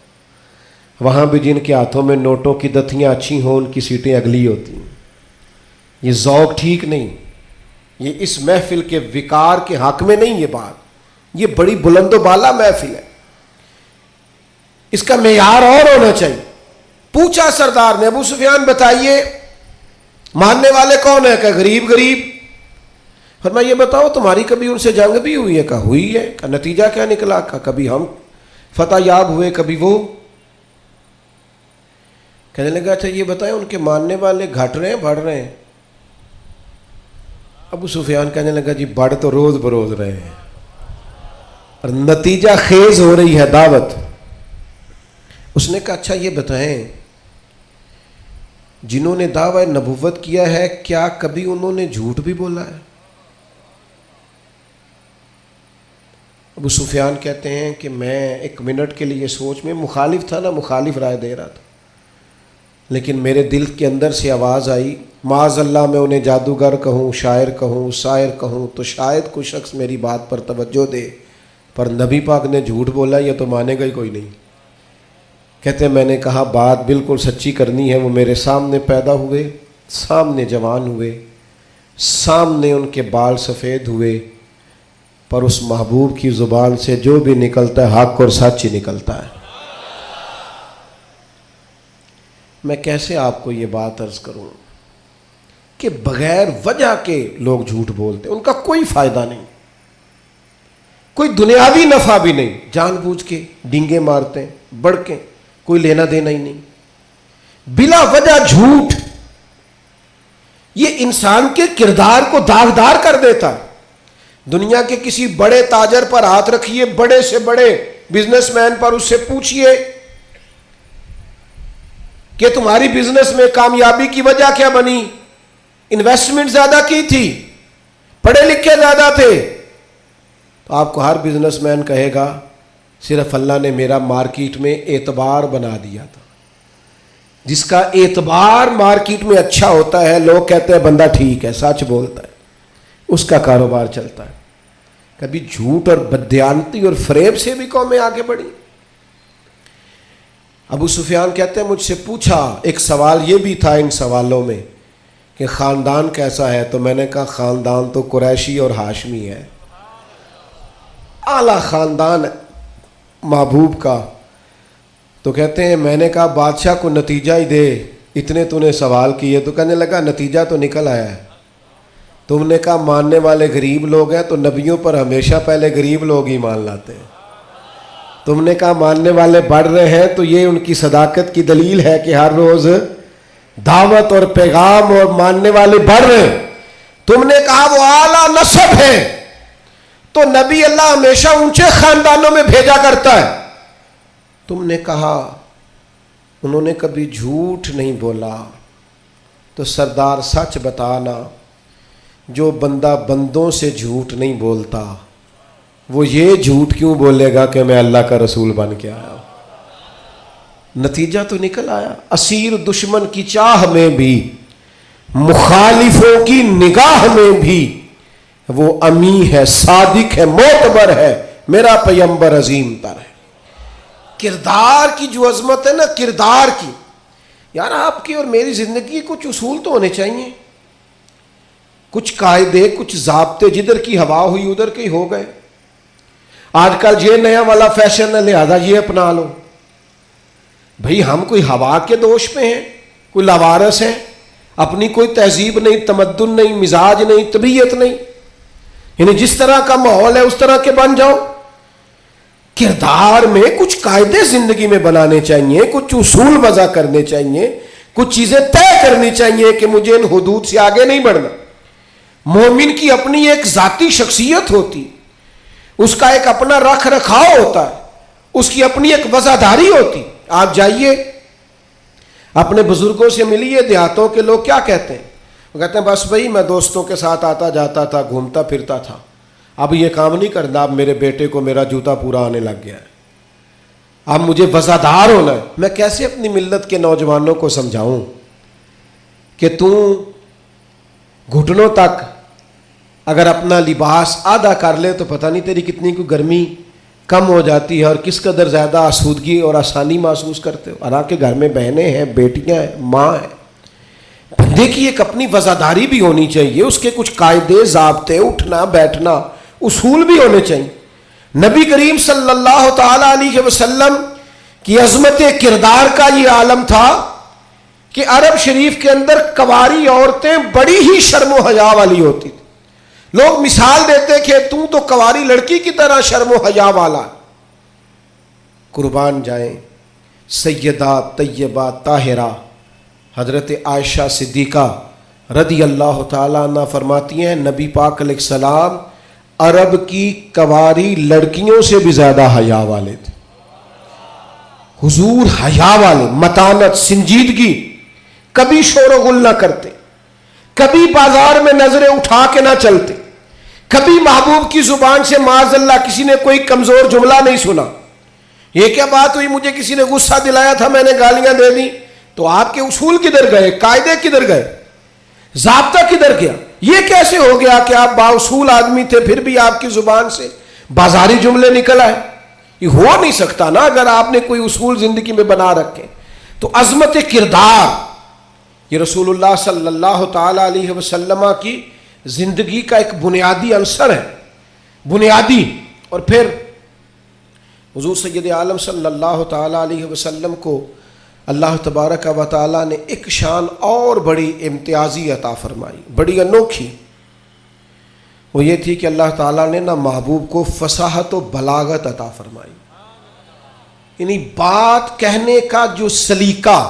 وہاں بھی جن کے ہاتھوں میں نوٹوں کی دتیاں اچھی ہوں ان کی سیٹیں اگلی ہوتی ہیں۔ یہ ذوق ٹھیک نہیں، یہ اس محفل کے وقار کے حق میں نہیں۔ یہ بات، یہ بڑی بلند و بالا محفل ہے، اس کا معیار اور ہونا چاہیے۔ پوچھا سردار نے ابو سفیان بتائیے ماننے والے کون ہیں؟ کہ غریب۔ فرمایا یہ بتاؤ تمہاری کبھی ان سے جنگ بھی ہوئی ہے؟ کہا ہوئی ہے۔ کہ نتیجہ کیا نکلا؟ کہا کبھی ہم فتح یاب ہوئے کبھی وہ۔ کہنے لگا اچھا یہ بتائیں ان کے ماننے والے گھٹ رہے ہیں بڑھ رہے ہیں؟ ابو سفیان کہنے لگا جی بڑھ تو روز بروز رہے ہیں، اور نتیجہ خیز ہو رہی ہے دعوت۔ اس نے کہا اچھا یہ بتائیں جنہوں نے دعویٰ نبوت کیا ہے کیا کبھی انہوں نے جھوٹ بھی بولا ہے؟ ابو سفیان کہتے ہیں کہ میں ایک منٹ کے لیے سوچ میں مخالف تھا نا، مخالف رائے دے رہا تھا، لیکن میرے دل کے اندر سے آواز آئی معاذ اللہ میں انہیں جادوگر کہوں، شاعر کہوں، شاعر کہوں تو شاید کوئی شخص میری بات پر توجہ دے، پر نبی پاک نے جھوٹ بولا یہ تو مانے گا ہی کوئی نہیں۔ کہتے ہیں میں نے کہا بات بالکل سچی کرنی ہے، وہ میرے سامنے پیدا ہوئے، سامنے جوان ہوئے، سامنے ان کے بال سفید ہوئے، پر اس محبوب کی زبان سے جو بھی نکلتا ہے حق اور سچ ہی نکلتا ہے۔ میں کیسے آپ کو یہ بات عرض کروں کہ بغیر وجہ کے لوگ جھوٹ بولتے ہیں، ان کا کوئی فائدہ نہیں، کوئی دنیاوی نفع بھی نہیں، جان بوجھ کے ڈینگے مارتے ہیں، بڑکیں، کوئی لینا دینا ہی نہیں، بلا وجہ جھوٹ یہ انسان کے کردار کو داغدار کر دیتا ہے۔ دنیا کے کسی بڑے تاجر پر ہاتھ رکھیے، بڑے سے بڑے بزنس مین پر، اس سے پوچھئے کہ تمہاری بزنس میں کامیابی کی وجہ کیا بنی؟ انویسٹمنٹ زیادہ کی تھی، پڑھے لکھے زیادہ تھے؟ تو آپ کو ہر بزنس مین کہے گا صرف اللہ نے میرا مارکیٹ میں اعتبار بنا دیا تھا۔ جس کا اعتبار مارکیٹ میں اچھا ہوتا ہے، لوگ کہتے ہیں بندہ ٹھیک ہے، سچ بولتا ہے، اس کا کاروبار چلتا ہے۔ کبھی جھوٹ اور بددیانتی اور فریب سے بھی قومیں آگے بڑھی۔ ابو سفیان کہتے ہیں مجھ سے پوچھا، ایک سوال یہ بھی تھا ان سوالوں میں کہ خاندان کیسا ہے، تو میں نے کہا خاندان تو قریشی اور ہاشمی ہے، اعلیٰ خاندان محبوب کا۔ تو کہتے ہیں میں نے کہا بادشاہ کو نتیجہ ہی دے، اتنے تو نے سوال کیے۔ تو کہنے لگا نتیجہ تو نکل آیا ہے۔ تم نے کہا ماننے والے غریب لوگ ہیں، تو نبیوں پر ہمیشہ پہلے غریب لوگ ہی مان لاتے ہیں۔ تم نے کہا ماننے والے بڑھ رہے ہیں، تو یہ ان کی صداقت کی دلیل ہے کہ ہر روز دعوت اور پیغام اور ماننے والے بڑھ رہے ہیں۔ تم نے کہا وہ اعلیٰ نسب ہے، تو نبی اللہ ہمیشہ اونچے خاندانوں میں بھیجا کرتا ہے۔ تم نے کہا انہوں نے کبھی جھوٹ نہیں بولا، تو سردار سچ بتانا، جو بندہ بندوں سے جھوٹ نہیں بولتا وہ یہ جھوٹ کیوں بولے گا کہ میں اللہ کا رسول بن کے آیا ہوں؟ نتیجہ تو نکل آیا۔ اسیر دشمن کی چاہ میں بھی، مخالفوں کی نگاہ میں بھی وہ امی ہے، صادق ہے، معتبر ہے، میرا پیغمبر عظیم تر ہے۔ کردار کی جو عظمت ہے نا، کردار کی، یار آپ کی اور میری زندگی کچھ اصول تو ہونے چاہیے، کچھ قاعدے، کچھ ضابطے، جدھر کی ہوا ہوئی ادھر کے ہی ہو گئے۔ آج کل یہ نیا والا فیشن ہے، لہذا یہ اپنا لو۔ بھئی ہم کوئی ہوا کے دوش پہ ہیں، کوئی لاوارث ہیں، اپنی کوئی تہذیب نہیں، تمدن نہیں، مزاج نہیں، طبیعت نہیں، یعنی جس طرح کا ماحول ہے اس طرح کے بن جاؤ۔ کردار میں کچھ قاعدے زندگی میں بنانے چاہیے، کچھ اصول وضع کرنے چاہیے، کچھ چیزیں طے کرنی چاہیے کہ مجھے ان حدود سے آگے نہیں بڑھنا۔ مومن کی اپنی ایک ذاتی شخصیت ہوتی، اس کا ایک اپنا رکھ رکھاؤ ہوتا ہے، اس کی اپنی ایک وفاداری ہوتی۔ آپ جائیے اپنے بزرگوں سے ملیے، دیہاتوں کے لوگ کیا کہتے ہیں؟ وہ کہتے ہیں بس بھائی میں دوستوں کے ساتھ آتا جاتا تھا، گھومتا پھرتا تھا، اب یہ کام نہیں کرنا، اب میرے بیٹے کو میرا جوتا پورا آنے لگ گیا ہے، اب مجھے وفادار ہونا ہے۔ میں کیسے اپنی ملت کے نوجوانوں کو سمجھاؤں کہ تو گھٹنوں تک اگر اپنا لباس آدھا کر لے تو پتہ نہیں تیری کتنی کوئی گرمی کم ہو جاتی ہے، اور کس قدر زیادہ آسودگی اور آسانی محسوس کرتے ہو۔ حالانکہ گھر میں بہنیں ہیں، بیٹیاں ہیں، ماں ہیں۔ بندے کی ایک اپنی وفاداری بھی ہونی چاہیے، اس کے کچھ قاعدے، ضابطے، اٹھنا بیٹھنا، اصول بھی ہونے چاہیے۔ نبی کریم صلی اللہ تعالی علیہ وسلم کی عظمت کردار کا یہ عالم تھا کہ عرب شریف کے اندر کنواری عورتیں بڑی ہی شرم و حیا والی ہوتی تھی۔ لوگ مثال دیتے کہ تو کنواری لڑکی کی طرح شرم و حیا والا۔ قربان جائیں سیدہ طیبہ طاہرہ حضرت عائشہ صدیقہ رضی اللہ تعالیٰ عنہ فرماتی ہیں نبی پاک علیہ السلام عرب کی کنواری لڑکیوں سے بھی زیادہ حیا والے تھے۔ حضور حیا والے، متانت، سنجیدگی، کبھی شور و غل نہ کرتے، کبھی بازار میں نظریں اٹھا کے نہ چلتے، کبھی محبوب کی زبان سے معاذ اللہ کسی نے کوئی کمزور جملہ نہیں سنا۔ یہ کیا بات ہوئی، مجھے کسی نے غصہ دلایا تھا، میں نے گالیاں دے دی، تو آپ کے اصول کدھر گئے، قاعدے کدھر گئے، ضابطہ کدھر گیا؟ یہ کیسے ہو گیا کہ آپ بااصول آدمی تھے پھر بھی آپ کی زبان سے بازاری جملے نکل آئے؟ یہ ہو نہیں سکتا نا اگر آپ نے کوئی اصول زندگی میں بنا رکھے۔ تو عظمت کردار یہ رسول اللہ صلی اللہ تعالی علیہ وسلم کی زندگی کا ایک بنیادی عنصر ہے۔ بنیادی. اور پھر حضور سید عالم صلی اللہ تعالی علیہ وسلم کو اللہ تبارک و تعالی نے ایک شان اور بڑی امتیازی عطا فرمائی، بڑی انوکھی. وہ یہ تھی کہ اللہ تعالیٰ نے نہ محبوب کو فصاحت و بلاغت عطا فرمائی، یعنی بات کہنے کا جو سلیقہ،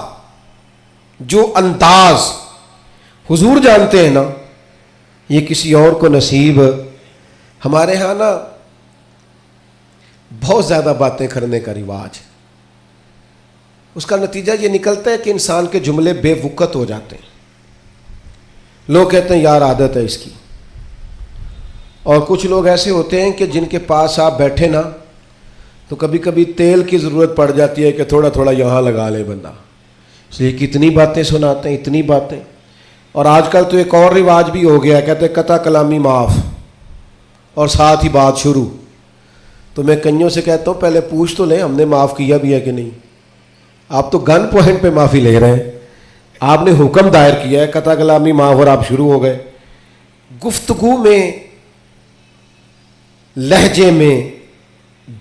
جو انداز حضور جانتے ہیں نا، یہ کسی اور کو نصیب. ہمارے ہاں نا بہت زیادہ باتیں کرنے کا رواج ہے، اس کا نتیجہ یہ نکلتا ہے کہ انسان کے جملے بے وقت ہو جاتے ہیں. لوگ کہتے ہیں یار عادت ہے اس کی. اور کچھ لوگ ایسے ہوتے ہیں کہ جن کے پاس آپ بیٹھے نا تو کبھی کبھی تیل کی ضرورت پڑ جاتی ہے کہ تھوڑا تھوڑا یہاں لگا لے بندہ، اس لیے کتنی باتیں سناتے ہیں، اتنی باتیں. اور آج کل تو ایک اور رواج بھی ہو گیا، کہتے ہیں قطع کلامی معاف اور ساتھ ہی بات شروع. تو میں کئیوں سے کہتا ہوں پہلے پوچھ تو لیں ہم نے معاف کیا بھی ہے کہ نہیں. آپ تو گن پوائنٹ پہ معافی لے رہے ہیں، آپ نے حکم دائر کیا ہے قطع کلامی معاف اور آپ شروع ہو گئے. گفتگو میں، لہجے میں،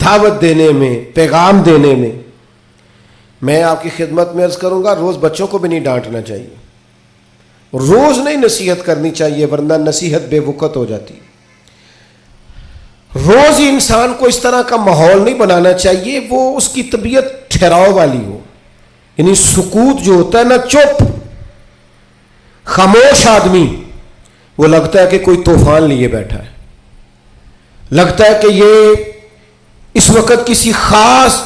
دعوت دینے میں، پیغام دینے میں آپ کی خدمت میں عرض کروں گا روز بچوں کو بھی نہیں ڈانٹنا چاہیے، روز نہیں نصیحت کرنی چاہیے ورنہ نصیحت بے وقت ہو جاتی. روز ہی انسان کو اس طرح کا ماحول نہیں بنانا چاہیے وہ اس کی طبیعت ٹھہراؤ والی ہو. یعنی سکوت جو ہوتا ہے نا، چپ خاموش آدمی، وہ لگتا ہے کہ کوئی طوفان لیے بیٹھا ہے، لگتا ہے کہ یہ اس وقت کسی خاص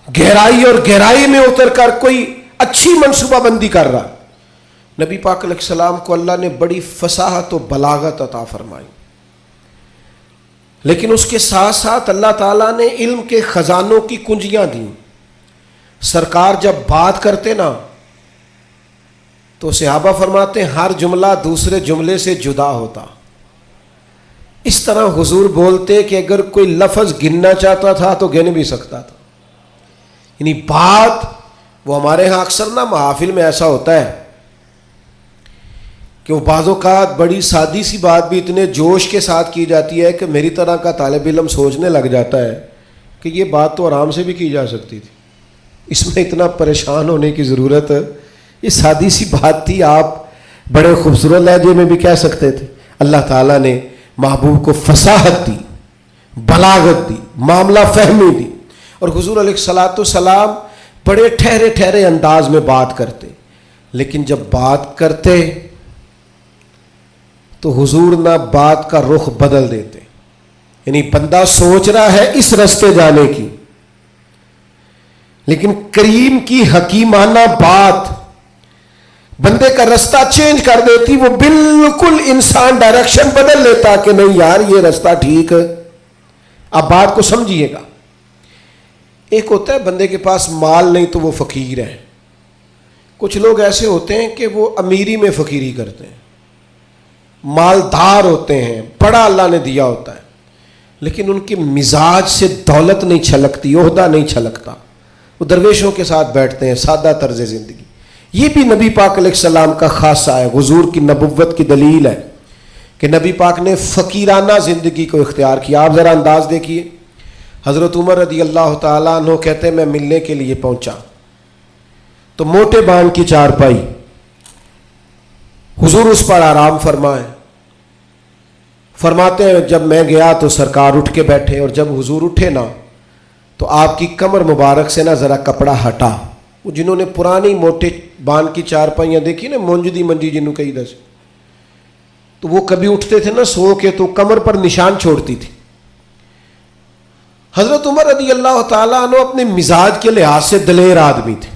گہرائی اور گہرائی میں اتر کر کوئی اچھی منصوبہ بندی کر رہا. نبی پاک علیہ السلام کو اللہ نے بڑی فصاحت و بلاغت عطا فرمائی، لیکن اس کے ساتھ ساتھ اللہ تعالیٰ نے علم کے خزانوں کی کنجیاں دیں. سرکار جب بات کرتے نا تو صحابہ فرماتے ہیں ہر جملہ دوسرے جملے سے جدا ہوتا. اس طرح حضور بولتے کہ اگر کوئی لفظ گننا چاہتا تھا تو گن بھی سکتا تھا. یعنی بات وہ ہمارے ہاں اکثر نا محافل میں ایسا ہوتا ہے کہ وہ بعض اوقات بڑی سادی سی بات بھی اتنے جوش کے ساتھ کی جاتی ہے کہ میری طرح کا طالب علم سوچنے لگ جاتا ہے کہ یہ بات تو آرام سے بھی کی جا سکتی تھی، اس میں اتنا پریشان ہونے کی ضرورت ہے. یہ سادی سی بات تھی، آپ بڑے خوبصورت لہجے میں بھی کہہ سکتے تھے. اللہ تعالیٰ نے محبوب کو فصاحت دی، بلاغت دی، معاملہ فہمی دی. اور حضور علیہ الصلاۃ والسلام بڑے ٹھہرے ٹھہرے انداز میں بات کرتے، لیکن جب بات کرتے تو حضور نہ بات کا رخ بدل دیتے. یعنی بندہ سوچ رہا ہے اس رستے جانے کی، لیکن کریم کی حکیمانہ بات بندے کا رستہ چینج کر دیتی. وہ بالکل انسان ڈائریکشن بدل لیتا کہ نہیں یار یہ رستہ ٹھیک ہے. اب بات کو سمجھیے گا. ایک ہوتا ہے بندے کے پاس مال نہیں تو وہ فقیر ہے. کچھ لوگ ایسے ہوتے ہیں کہ وہ امیری میں فقیری کرتے ہیں، مالدار ہوتے ہیں، بڑا اللہ نے دیا ہوتا ہے، لیکن ان کے مزاج سے دولت نہیں چھلکتی، عہدہ نہیں چھلکتا. وہ درویشوں کے ساتھ بیٹھتے ہیں، سادہ طرز زندگی. یہ بھی نبی پاک علیہ السلام کا خاصہ ہے. حضور کی نبوت کی دلیل ہے کہ نبی پاک نے فقیرانہ زندگی کو اختیار کیا. آپ ذرا انداز دیکھیے. حضرت عمر رضی اللہ تعالیٰ عنہ کہتے ہیں میں ملنے کے لیے پہنچا تو موٹے بان کی چارپائی، حضور اس پر آرام فرمائے. فرماتے ہیں جب میں گیا تو سرکار اٹھ کے بیٹھے، اور جب حضور اٹھے نا تو آپ کی کمر مبارک سے نا ذرا کپڑا ہٹا. وہ جنہوں نے پرانی موٹے بان کی چارپائیاں دیکھی نا، منجدی منجی جنہوں کہی دس، تو وہ کبھی اٹھتے تھے نا سو کے تو کمر پر نشان چھوڑتی تھی. حضرت عمر رضی اللہ تعالیٰ عنہ اپنے مزاج کے لحاظ سے دلیر آدمی تھے،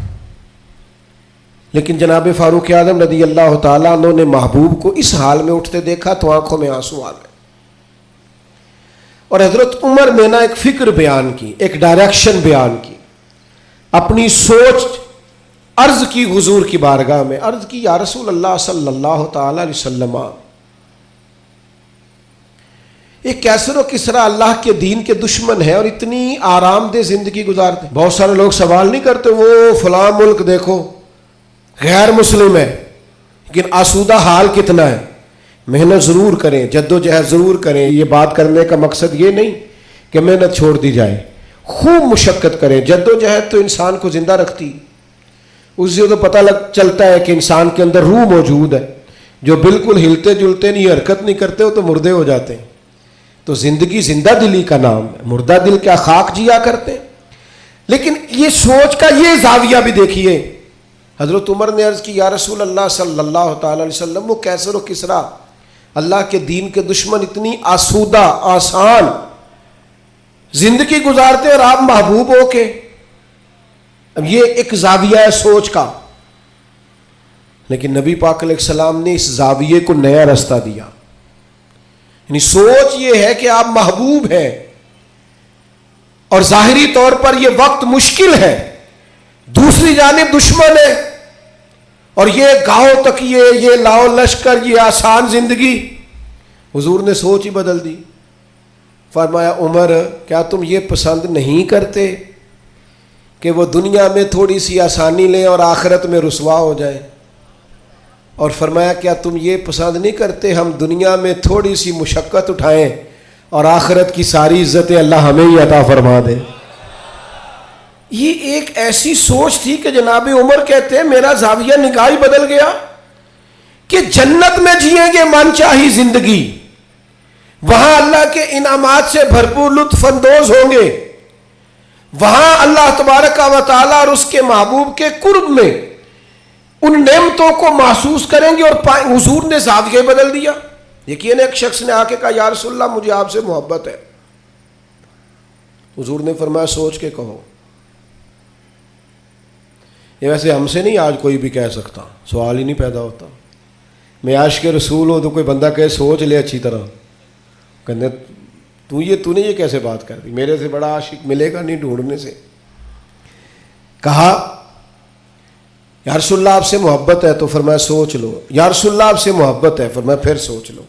لیکن جناب فاروق اعظم رضی اللہ تعالیٰ عنہ نے محبوب کو اس حال میں اٹھتے دیکھا تو آنکھوں میں آنسو آ گئے. اور حضرت عمر نے نا ایک فکر بیان کی، ایک ڈائریکشن بیان کی، اپنی سوچ عرض کی حضور کی بارگاہ میں. عرض کی یا رسول اللہ صلی اللہ تعالی علیہ وسلم، ایک کیسر و کسرا اللہ کے دین کے دشمن ہے اور اتنی آرام دہ زندگی گزارتے. بہت سارے لوگ سوال نہیں کرتے وہ فلاں ملک دیکھو غیر مسلم ہے لیکن آسودہ حال کتنا ہے. محنت ضرور کریں, جد و جہد ضرور کریں. یہ بات کرنے کا مقصد یہ نہیں کہ محنت چھوڑ دی جائے, خوب مشقت کریں. جد و جہد تو انسان کو زندہ رکھتی, اس سے تو پتہ چلتا ہے کہ انسان کے اندر روح موجود ہے. جو بالکل ہلتے جلتے نہیں, حرکت نہیں کرتے, وہ تو مردے ہو جاتے ہیں. تو زندگی زندہ دلی کا نام ہے. مردہ دل کیا خاک جیا کرتے ہیں. لیکن یہ سوچ کا یہ زاویہ بھی دیکھیے. حضرت عمر نے عرض کی, یا رسول اللہ صلی اللہ تعالی علیہ وسلم, وہ کیسر و کسرا اللہ کے دین کے دشمن اتنی آسودہ آسان زندگی گزارتے اور آپ محبوب ہو کے. اب یہ ایک زاویہ ہے سوچ کا. لیکن نبی پاک علیہ السلام نے اس زاویے کو نیا رستہ دیا. یعنی سوچ یہ ہے کہ آپ محبوب ہیں اور ظاہری طور پر یہ وقت مشکل ہے, دوسری جانب دشمن ہے, اور یہ گاؤں تک یہ لاؤ لشکر, یہ آسان زندگی. حضور نے سوچ ہی بدل دی. فرمایا, عمر کیا تم یہ پسند نہیں کرتے کہ وہ دنیا میں تھوڑی سی آسانی لیں اور آخرت میں رسوا ہو جائیں؟ اور فرمایا, کیا تم یہ پسند نہیں کرتے ہم دنیا میں تھوڑی سی مشقت اٹھائیں اور آخرت کی ساری عزتیں اللہ ہمیں ہی عطا فرما دے؟ یہ ایک ایسی سوچ تھی کہ جناب عمر کہتے ہیں میرا زاویہ نگاہ ہی بدل گیا کہ جنت میں جئیں گے من چاہی زندگی, وہاں اللہ کے انعامات سے بھرپور لطف اندوز ہوں گے, وہاں اللہ تبارک و تعالیٰ اور اس کے محبوب کے قرب میں ان نعمتوں کو محسوس کریں گے. اور حضور نے زاویہ بدل دیا. یقین ایک شخص نے آ کے کہا, یا رسول اللہ مجھے آپ سے محبت ہے. حضور نے فرمایا, سوچ کے کہو. یہ ویسے ہم سے نہیں آج کوئی بھی کہہ سکتا, سوال ہی نہیں پیدا ہوتا. میں عاشق رسول ہوں تو کوئی بندہ کہے سوچ لے اچھی طرح, کہنے تو نے یہ کیسے بات کر دی, میرے سے بڑا عاشق ملے گا نہیں ڈھونڈنے سے. کہا, یا رسول اللہ آپ سے محبت ہے, تو فرمایا سوچ لو. یا رسول اللہ آپ سے محبت ہے, فرمایا پھر سوچ لو.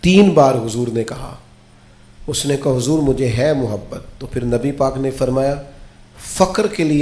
3 بار حضور نے کہا. اس نے کہا, حضور مجھے ہے محبت. تو پھر نبی پاک نے فرمایا, فقر کے لیے